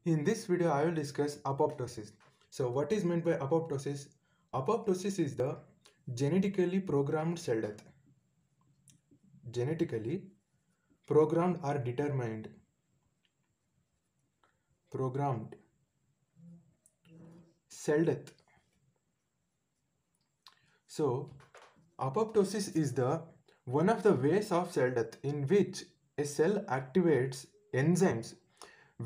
In this video, I will discuss apoptosis. So, what is meant by apoptosis? Apoptosis is the genetically programmed cell death. Genetically programmed or determined, programmed cell death. So, apoptosis is the one of the ways of cell death in which a cell activates enzymes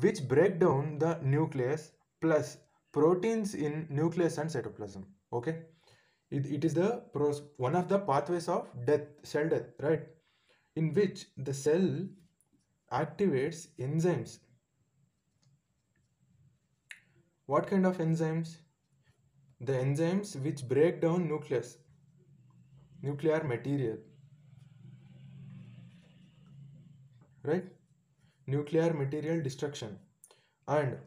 which break down the nucleus plus proteins in nucleus and cytoplasm. Okay, it is the one of the pathways of death, cell death, right? In which the cell activates enzymes. What kind of enzymes? The enzymes which break down nuclear material, right? Nuclear material destruction and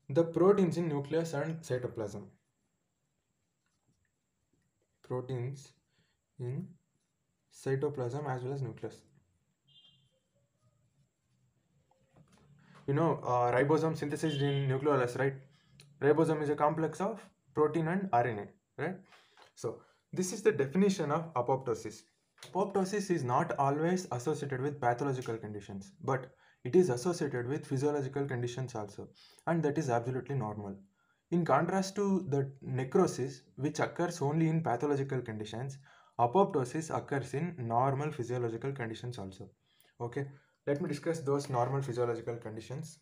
the proteins in nucleus and cytoplasm. Proteins in cytoplasm as well as nucleus. Ribosome synthesized in nucleolus, right? Ribosome is a complex of protein and RNA, right? So this is the definition of apoptosis. Apoptosis is not always associated with pathological conditions, but it is associated with physiological conditions also, and that is absolutely normal. In contrast to the necrosis, which occurs only in pathological conditions, apoptosis occurs in normal physiological conditions also. Okay, let me discuss those normal physiological conditions.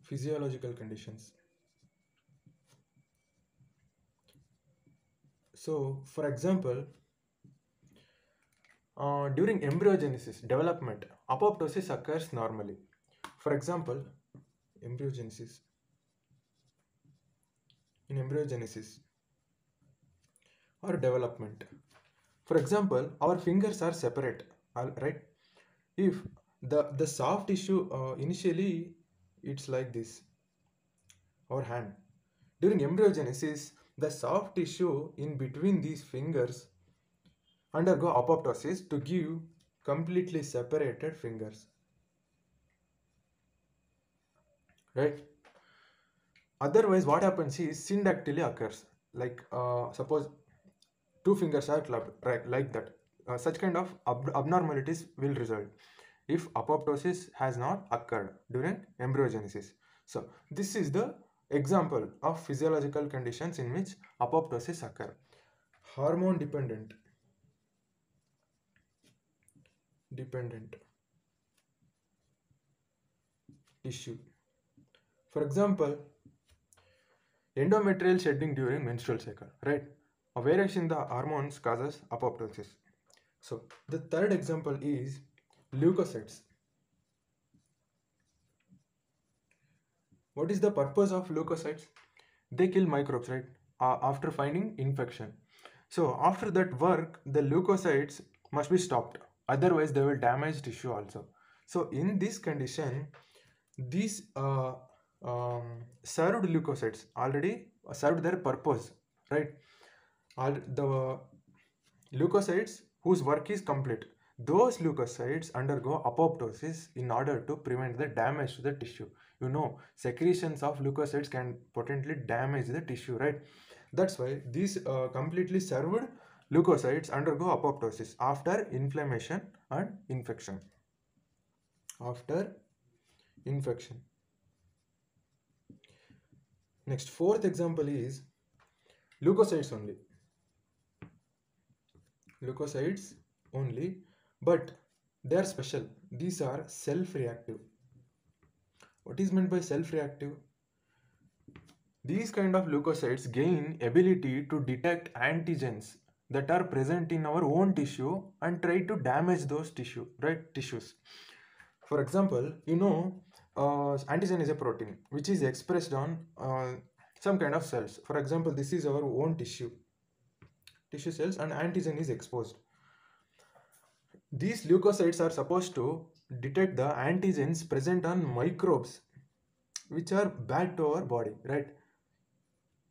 Physiological conditions. So, for example, during embryogenesis development, apoptosis occurs normally. For example, embryogenesis. In embryogenesis or development. For example, our fingers are separate, right? If the soft tissue initially it's like this, our hand. During embryogenesis, the soft tissue in between these fingers undergo apoptosis to give completely separated fingers, right? Otherwise, what happens is syndactyly occurs. Like suppose two fingers are clubbed, right? Like that. Such kind of abnormalities will result if apoptosis has not occurred during embryogenesis. So this is the example of physiological conditions in which apoptosis occur. Hormone dependent tissue. For example, endometrial shedding during menstrual cycle, right? A variation in the hormones causes apoptosis. So the third example is leukocytes. What is the purpose of leukocytes? They kill microbes, right? After finding infection. So after that work, the leukocytes must be stopped. Otherwise, they will damage tissue also. So in this condition, these served leukocytes already served their purpose, right? The leukocytes whose work is complete. Those leukocytes undergo apoptosis in order to prevent the damage to the tissue. Secretions of leukocytes can potentially damage the tissue, right? That's why these completely served leukocytes undergo apoptosis after inflammation and infection. After infection. Next, fourth example is leukocytes only. Leukocytes only, but they are special. These are self-reactive. What is meant by self-reactive? These kind of leukocytes gain ability to detect antigens that are present in our own tissue and try to damage those tissues. For example, antigen is a protein which is expressed on some kind of cells. For example, this is our own tissue cells, and antigen is exposed. These leukocytes are supposed to detect the antigens present on microbes which are bad to our body, right?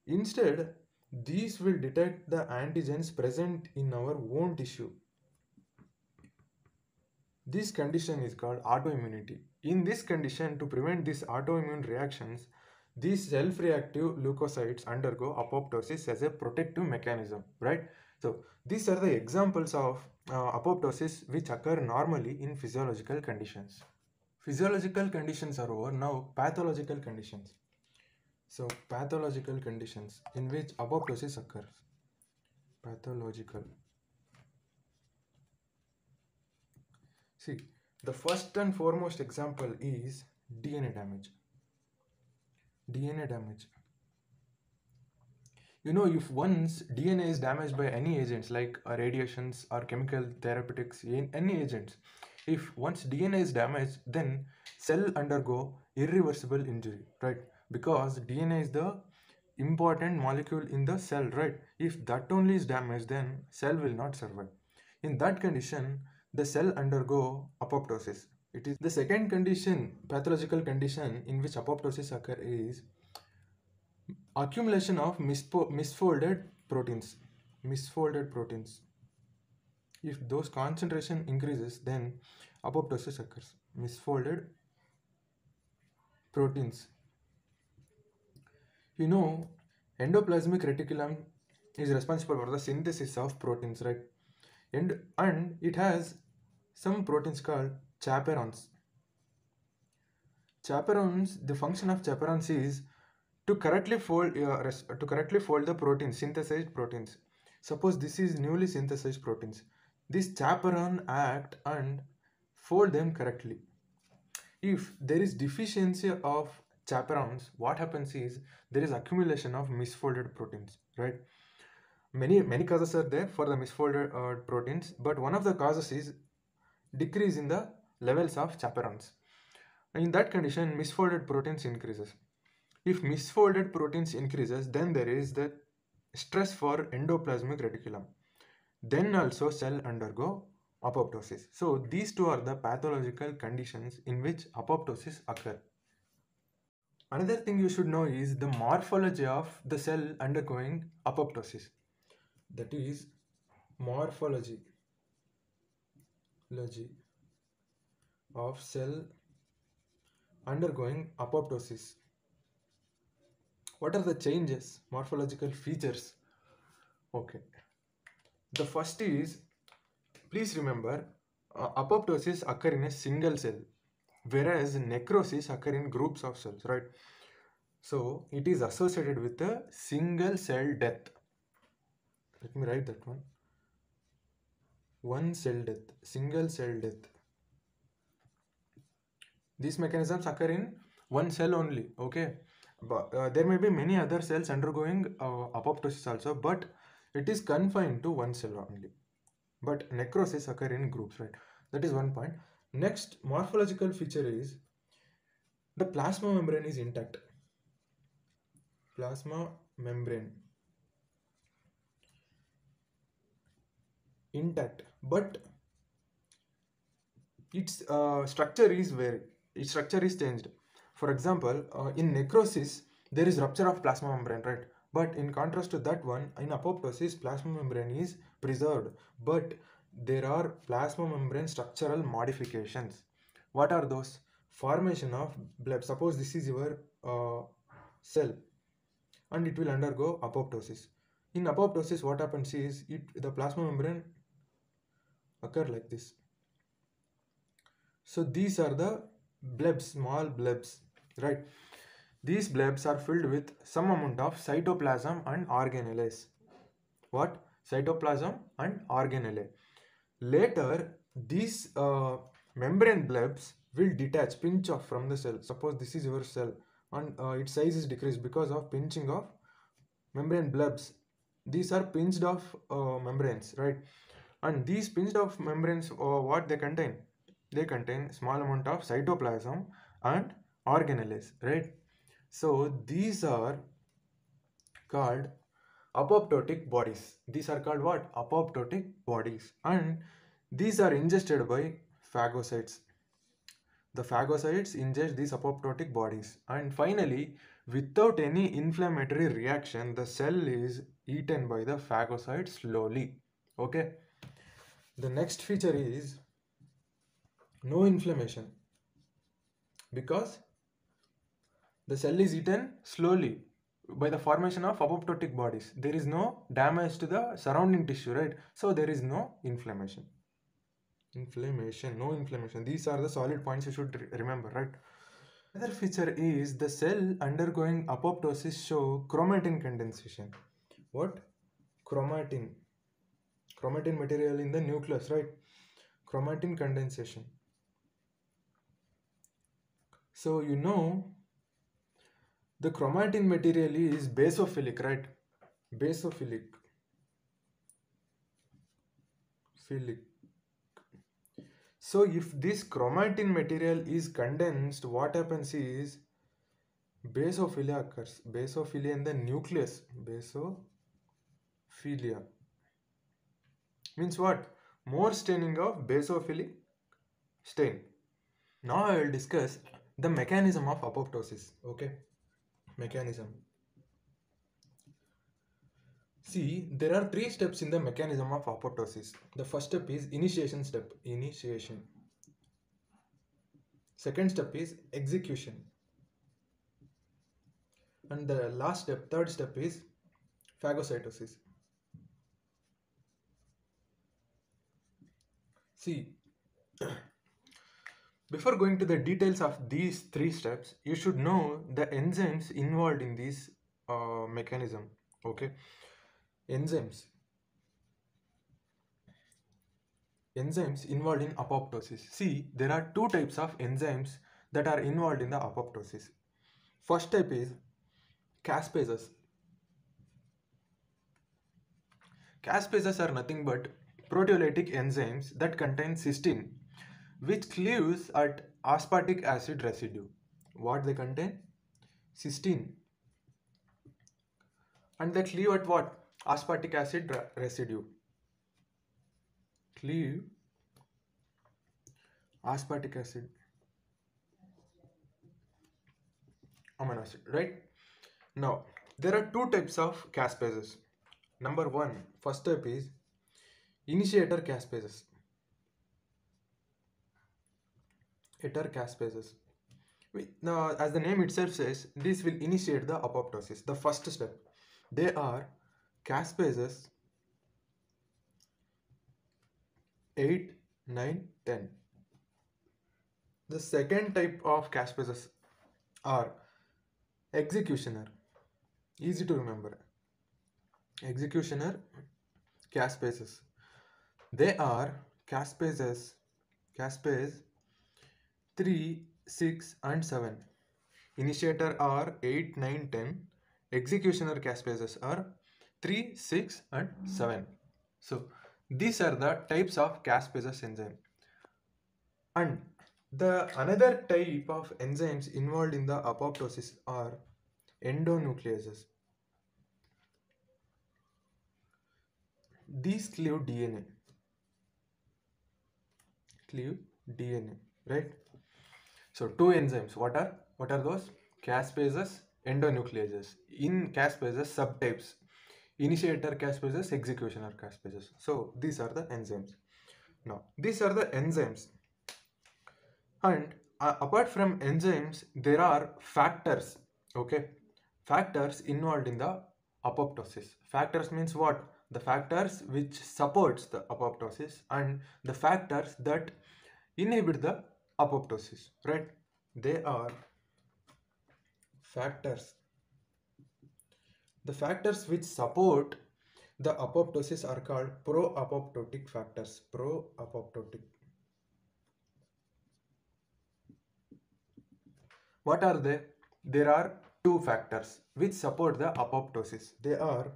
Instead, these will detect the antigens present in our own tissue. This condition is called autoimmunity. In this condition, to prevent these autoimmune reactions, these self-reactive leukocytes undergo apoptosis as a protective mechanism, right? So these are the examples of apoptosis which occur normally in physiological conditions. Physiological conditions are over. Now pathological conditions. So pathological conditions in which apoptosis occurs. Pathological. See, the first and foremost example is DNA damage. DNA damage. You know, if once DNA is damaged by any agents like radiations or chemical therapeutics, any agents, if once DNA is damaged, then cell undergo irreversible injury, right? Because DNA is the important molecule in the cell, right? If that only is damaged, then cell will not survive. In that condition, the cell undergo apoptosis. It is the second condition, pathological condition in which apoptosis occur is accumulation of misfolded proteins. Misfolded proteins. If those concentration increases, then apoptosis occurs. Misfolded proteins. You know, endoplasmic reticulum is responsible for the synthesis of proteins, right? And it has some proteins called chaperones. Chaperones, the function of chaperones is to correctly fold the proteins, synthesized proteins. Suppose this is newly synthesized proteins. This chaperone act and fold them correctly. If there is deficiency of chaperones, what happens is there is accumulation of misfolded proteins, right? Many causes are there for the misfolded proteins, but one of the causes is decrease in the levels of chaperones. In that condition, misfolded proteins increases. If misfolded proteins increases, then there is the stress for endoplasmic reticulum. Then also cell undergo apoptosis. So these two are the pathological conditions in which apoptosis occur. Another thing you should know is the morphology of the cell undergoing apoptosis. That is morphology of cell undergoing apoptosis. What are the changes, morphological features? Okay. The first is, please remember, apoptosis occur in a single cell, whereas necrosis occur in groups of cells, right? So it is associated with a single cell death. Let me write that one. One cell death, single cell death. These mechanisms occur in one cell only, okay? But there may be many other cells undergoing apoptosis also, but it is confined to one cell only. But necrosis occur in groups, right? That is one point. Next morphological feature is the plasma membrane is intact. Plasma membrane intact, but its structure is changed. For example, in necrosis there is rupture of plasma membrane, right? But in contrast to that one, in apoptosis plasma membrane is preserved, but there are plasma membrane structural modifications. What are those? Formation of bleb. Suppose this is your cell and it will undergo apoptosis. In apoptosis what happens is the plasma membrane occur like this. So these are the blebs, small blebs, right? These blebs are filled with some amount of cytoplasm and organelles. What? Cytoplasm and organelle. Later, these membrane blebs will detach, pinch off from the cell. Suppose this is your cell and its size is decreased because of pinching of membrane blebs. These are pinched off membranes, right? And these pinched off membranes, what they contain? They contain small amount of cytoplasm and organelles, right? So these are called apoptotic bodies. These are called what? Apoptotic bodies. And these are ingested by phagocytes. The phagocytes ingest these apoptotic bodies. And finally, without any inflammatory reaction, the cell is eaten by the phagocytes slowly. Okay. The next feature is No inflammation because the cell is eaten slowly by the formation of apoptotic bodies. There is no damage to the surrounding tissue, right? So there is no inflammation. No inflammation. These are the solid points you should remember, right? Another feature is the cell undergoing apoptosis show chromatin condensation. What? Chromatin. Chromatin material in the nucleus, right? Chromatin condensation. So you know the chromatin material is basophilic, right? Basophilic. Philic. So if this chromatin material is condensed, what happens is basophilia occurs. Basophilia in the nucleus. Basophilia means what? More staining of basophilic stain. Now I will discuss the mechanism of apoptosis. Okay, mechanism. See, there are three steps in the mechanism of apoptosis. The first step is initiation step. Initiation. Second step is execution. And the last step, third step is phagocytosis. See, before going to the details of these three steps, you should know the enzymes involved in this mechanism. Okay, enzymes involved in apoptosis. See, there are two types of enzymes that are involved in the apoptosis. First type is caspases. Caspases are nothing but proteolytic enzymes that contain cysteine, which cleaves at aspartic acid residue. What they contain? Cysteine. And they cleave at what? Aspartic acid residue. Cleave aspartic acid. Amino acid, right? Now, there are two types of caspases. Number one, first type is initiator caspases. Now, as the name itself says, this will initiate the apoptosis. The first step. They are caspases 8, 9, 10. The second type of caspases are executioner. Easy to remember. Executioner caspases. They are caspase 3, 6 and 7. Initiator are 8, 9, 10. Executioner caspases are 3, 6 and 7. So these are the types of caspases enzyme. And the another type of enzymes involved in the apoptosis are endonucleases. These cleave DNA, right? So two enzymes. What are those? Caspases, endonucleases. In caspases, subtypes: initiator caspases, executioner caspases. So these are the enzymes. Now these are the enzymes, and apart from enzymes, there are factors. Okay, factors involved in the apoptosis. Factors means what? The factors which supports the apoptosis and the factors that inhibit the apoptosis, right? They are factors. The factors which support the apoptosis are called pro-apoptotic factors. Pro-apoptotic. What are they? There are two factors which support the apoptosis. They are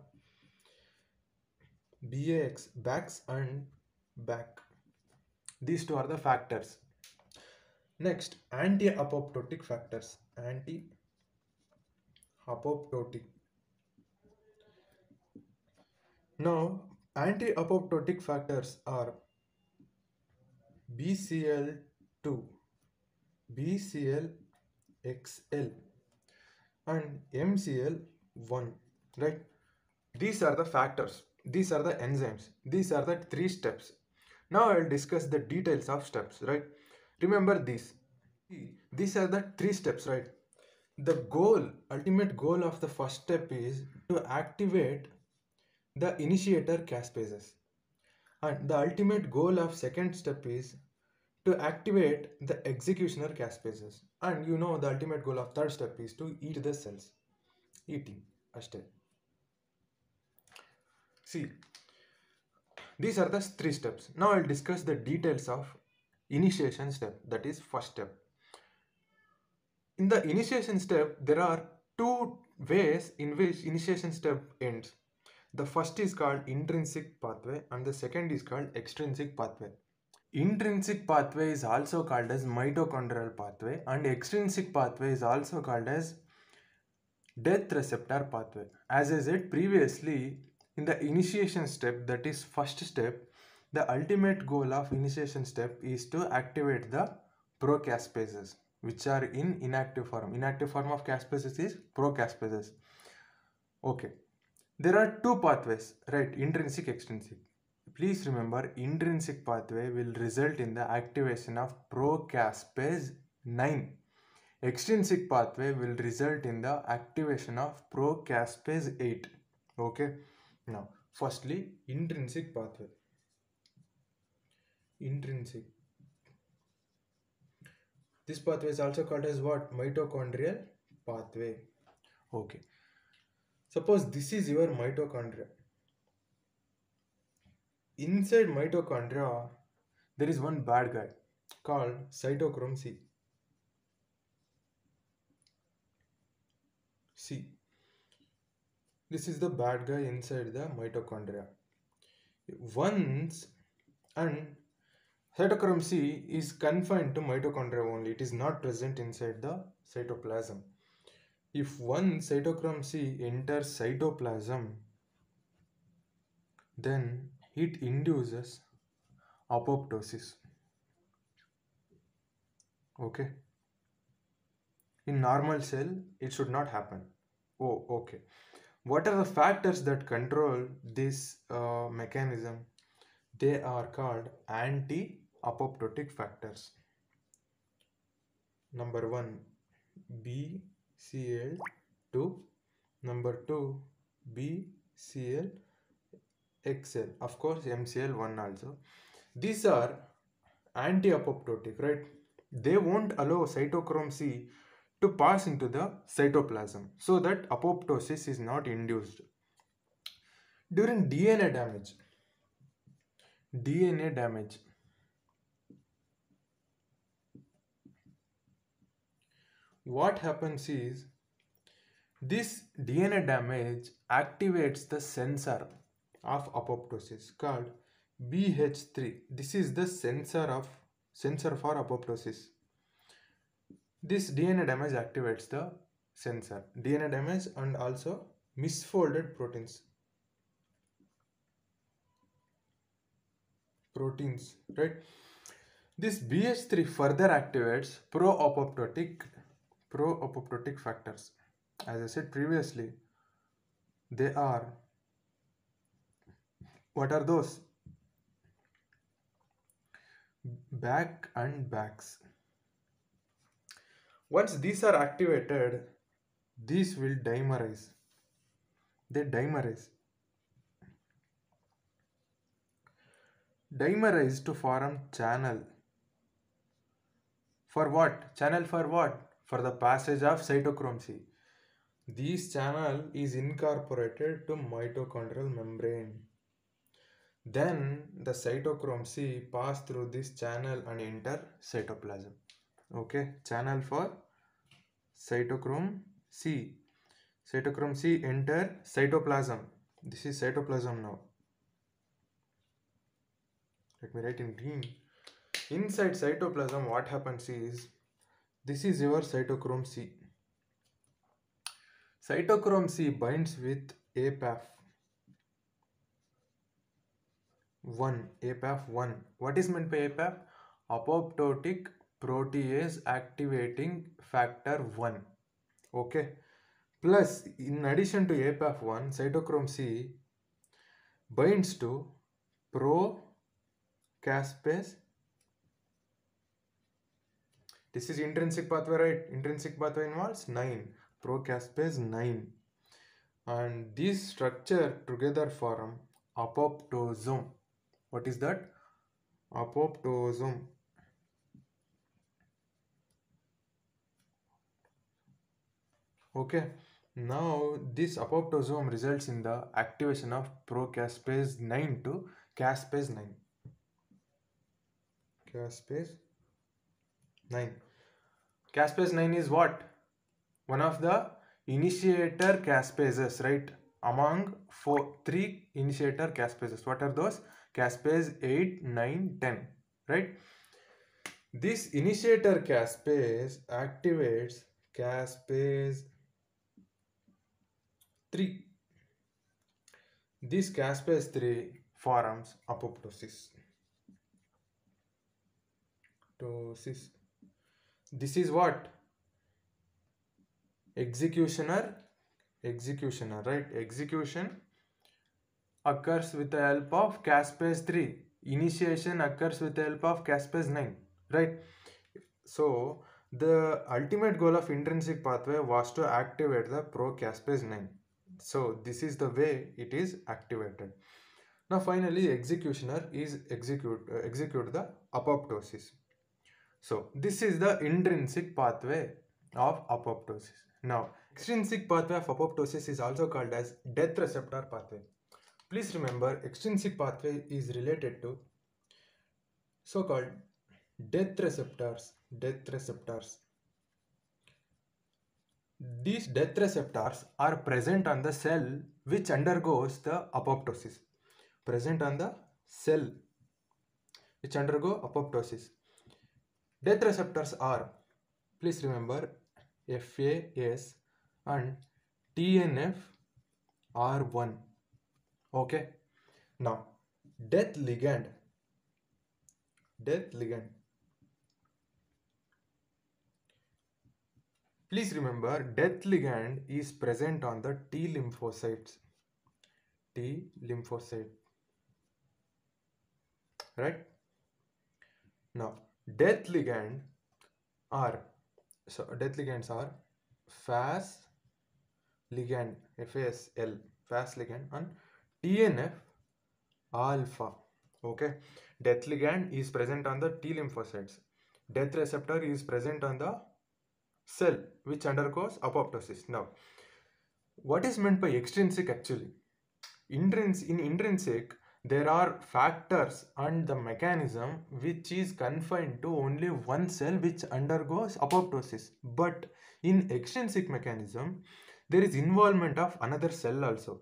BAX, BAX and BAC. These two are the factors. Next, anti-apoptotic factors. Anti-apoptotic. Now, anti-apoptotic factors are BCL2, BCLXL and MCL1, right? These are the factors. These are the enzymes. These are the three steps. Now I will discuss the details of steps, right? Remember these. These are the three steps, right? The goal, ultimate goal of the first step is to activate the initiator caspases. And the ultimate goal of second step is to activate the executioner caspases. And you know the ultimate goal of third step is to eat the cells. Eating. Ashte. See, these are the three steps. Now I'll discuss the details of initiation step, that is first step. In the initiation step, there are two ways in which initiation step ends. The first is called intrinsic pathway and the second is called extrinsic pathway. Intrinsic pathway is also called as mitochondrial pathway and extrinsic pathway is also called as death receptor pathway. As I said previously, in the initiation step, that is first step, the ultimate goal of initiation step is to activate the procaspases, which are in inactive form. Inactive form of caspases is procaspases. Okay. There are two pathways, right? Intrinsic, extrinsic. Please remember, intrinsic pathway will result in the activation of procaspase 9. Extrinsic pathway will result in the activation of procaspase 8. Okay. Now, firstly, intrinsic pathway. Intrinsic. This pathway is also called as what? Mitochondrial pathway. Okay. Suppose this is your mitochondria. Inside mitochondria, there is one bad guy called cytochrome C. C. This is the bad guy inside the mitochondria. Once, and cytochrome C is confined to mitochondria only. It is not present inside the cytoplasm. If one cytochrome C enters cytoplasm, then it induces apoptosis. Okay. In normal cell, it should not happen. Oh, okay. What are the factors that control this mechanism? They are called anti-apoptotic factors. Number 1, BCL2. Number 2, BCLXL. Of course, MCL1 also. These are anti-apoptotic, right? They won't allow cytochrome C to pass into the cytoplasm so that apoptosis is not induced. During DNA damage, what happens is this DNA damage activates the sensor of apoptosis called BH3. This is the sensor for apoptosis. This DNA damage activates the sensor. DNA damage and also misfolded proteins, right? This BH3 further activates pro-apoptotic factors. As I said previously, they are, what are those? BAC and BACs. Once these are activated, these will dimerize. They dimerize. Dimerize to form channel. For what? Channel for what? For the passage of cytochrome C. This channel is incorporated to mitochondrial membrane. Then the cytochrome C pass through this channel and enter cytoplasm. Okay, channel for cytochrome C. Cytochrome C enter cytoplasm. This is cytoplasm now. Let me write in green. Inside cytoplasm, what happens is, this is your cytochrome C. Cytochrome C binds with APAF1. What is meant by APAF? Apoptotic protease activating factor 1. Okay. Plus, in addition to APAF1, cytochrome C binds to procaspase This is intrinsic pathway, right? Intrinsic pathway involves 9. Procaspase 9. And these structure together form apoptosome. What is that? Apoptosome. Okay. Now this apoptosome results in the activation of procaspase 9 to caspase 9. Caspase 9. Caspase 9 is what? One of the initiator caspases, right? Among three initiator caspases. What are those? Caspase 8, 9, 10, right? This initiator caspase activates caspase 3. This caspase 3 forms apoptosis. This is what? Executioner, right? Execution occurs with the help of caspase 3. Initiation occurs with the help of caspase 9, right? So the ultimate goal of intrinsic pathway was to activate the procaspase 9. So this is the way it is activated. Now finally executioner is execute the apoptosis. So this is the intrinsic pathway of apoptosis. Now extrinsic pathway of apoptosis is also called as death receptor pathway. Please remember, extrinsic pathway is related to so-called death receptors. These death receptors are present on the cell which undergoes the apoptosis. Present on the cell which undergo apoptosis. Death receptors are, please remember, FAS and TNFR1. Okay. Now, death ligand. Please remember, death ligand is present on the T lymphocytes. Right? Now, death ligands are FAS ligand, FASL, FAS ligand, and TNF alpha. Okay, death ligand is present on the T lymphocytes. Death receptor is present on the cell which undergoes apoptosis. Now, what is meant by extrinsic actually? In intrinsic, there are factors and the mechanism which is confined to only one cell which undergoes apoptosis. But in extrinsic mechanism, there is involvement of another cell also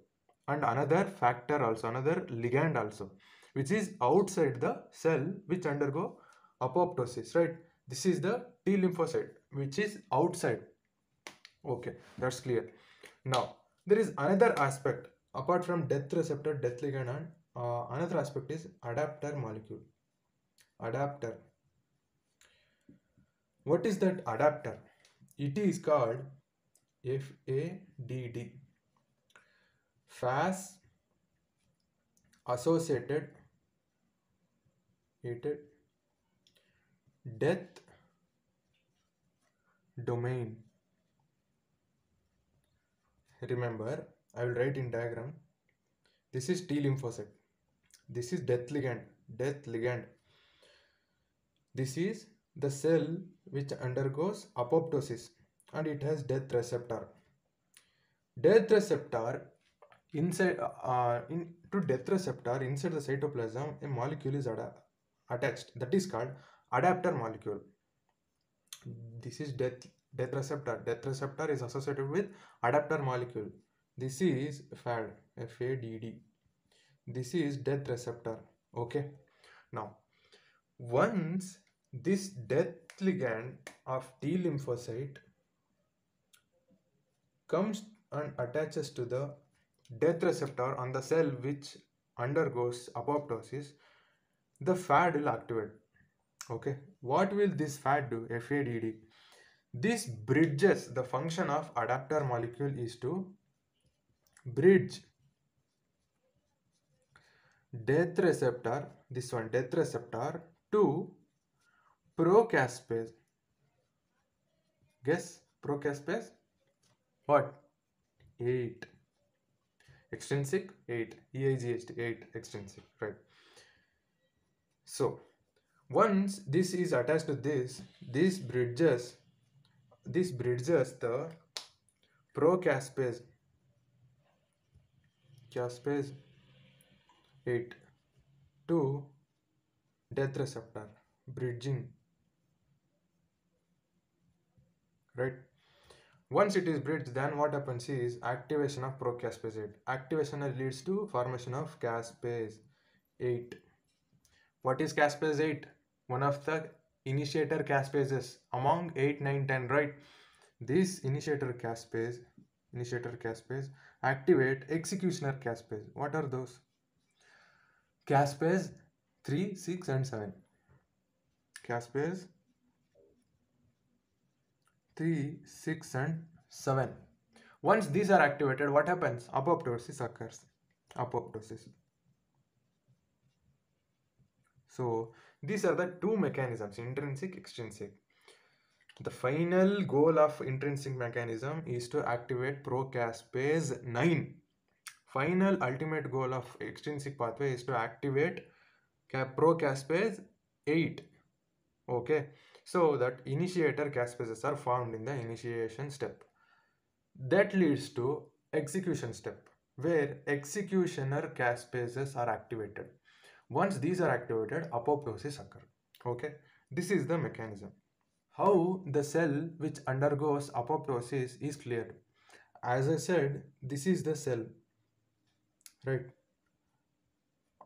and another factor also, another ligand also, which is outside the cell which undergo apoptosis, right? This is the T lymphocyte which is outside. Okay, that's clear. Now, there is another aspect apart from death receptor, death ligand, and another aspect is adapter molecule. Adapter. What is that adapter? It is called FADD. FAS associated death domain. Remember, I will write in diagram. This is T lymphocyte. This is death ligand. This is the cell which undergoes apoptosis and it has death receptor. Death receptor inside to death receptor inside the cytoplasm, a molecule is attached. That is called adapter molecule. This is death receptor. Death receptor is associated with adapter molecule. This is FAD. This is death receptor. Okay. Now, once this death ligand of T lymphocyte comes and attaches to the death receptor on the cell which undergoes apoptosis, the FAD will activate. Okay, what will this FAD do? FADD. This bridges, the function of adapter molecule is to bridge death receptor, this one, death receptor to procaspase. Guess. Procaspase. What? 8. Extrinsic 8. EIGHT 8 extrinsic, right? So once this is attached to this bridges the procaspase caspase 8 to death receptor, bridging, right? Once it is bridged, then what happens is activation of procaspase 8. Activation leads to formation of caspase 8. What is caspase 8? One of the initiator caspases among 8, 9, 10, right? This initiator caspase activate executioner caspase. What are those? Caspase 3, 6 and 7. Caspase 3, 6 and 7. Once these are activated, what happens? Apoptosis occurs. Apoptosis. So these are the two mechanisms, intrinsic, extrinsic. The final goal of intrinsic mechanism is to activate procaspase 9. Final ultimate goal of extrinsic pathway is to activate procaspase 8. Okay, so that initiator caspases are formed in the initiation step. That leads to execution step, where executioner caspases are activated. Once these are activated, apoptosis occur. Okay, this is the mechanism. How the cell which undergoes apoptosis is cleared. As I said, this is the cell, right?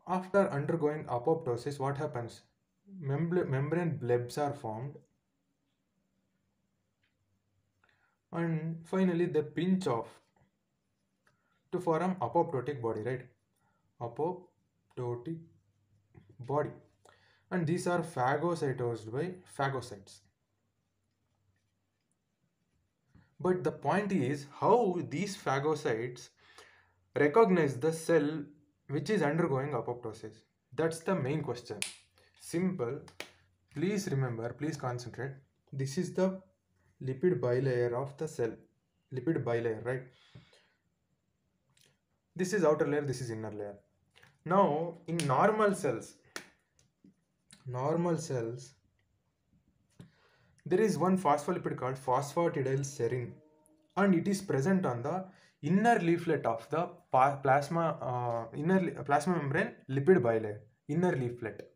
After undergoing apoptosis, what happens? Membrane blebs are formed, and finally they pinch off to form apoptotic body, right? Apoptotic body. And these are phagocytosed by phagocytes. But the point is how these phagocytes recognize the cell which is undergoing apoptosis. That's the main question. Simple. Please remember, please concentrate. This is the lipid bilayer of the cell. Lipid bilayer, right? This is outer layer, this is inner layer. Now, in normal cells, there is one phospholipid called phosphatidylserine, and it is present on the inner leaflet of the plasma membrane lipid bilayer, inner leaflet.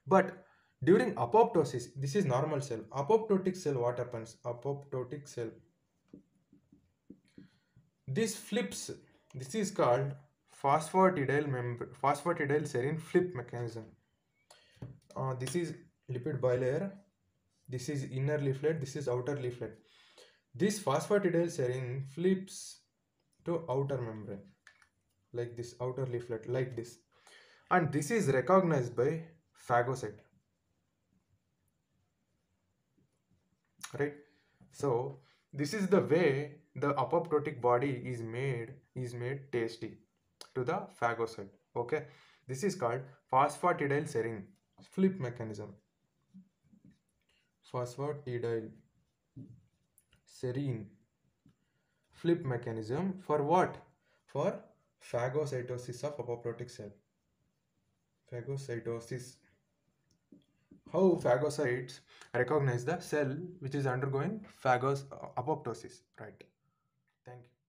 But during apoptosis, this is normal cell. Apoptotic cell, what happens? Apoptotic cell, this flips. This is called phosphatidylserine flip mechanism. This is lipid bilayer, this is inner leaflet, this is outer leaflet. This phosphatidylserine flips to outer membrane, like this, outer leaflet, like this, and this is recognized by phagocyte, right? So this is the way the apoptotic body is made tasty to the phagocyte. Okay, this is called phosphatidylserine flip mechanism. Phosphatidylserine flip mechanism for what? For phagocytosis of apoptotic cell. Phagocytosis. How phagocytes recognize the cell which is undergoing apoptosis, right? Thank you.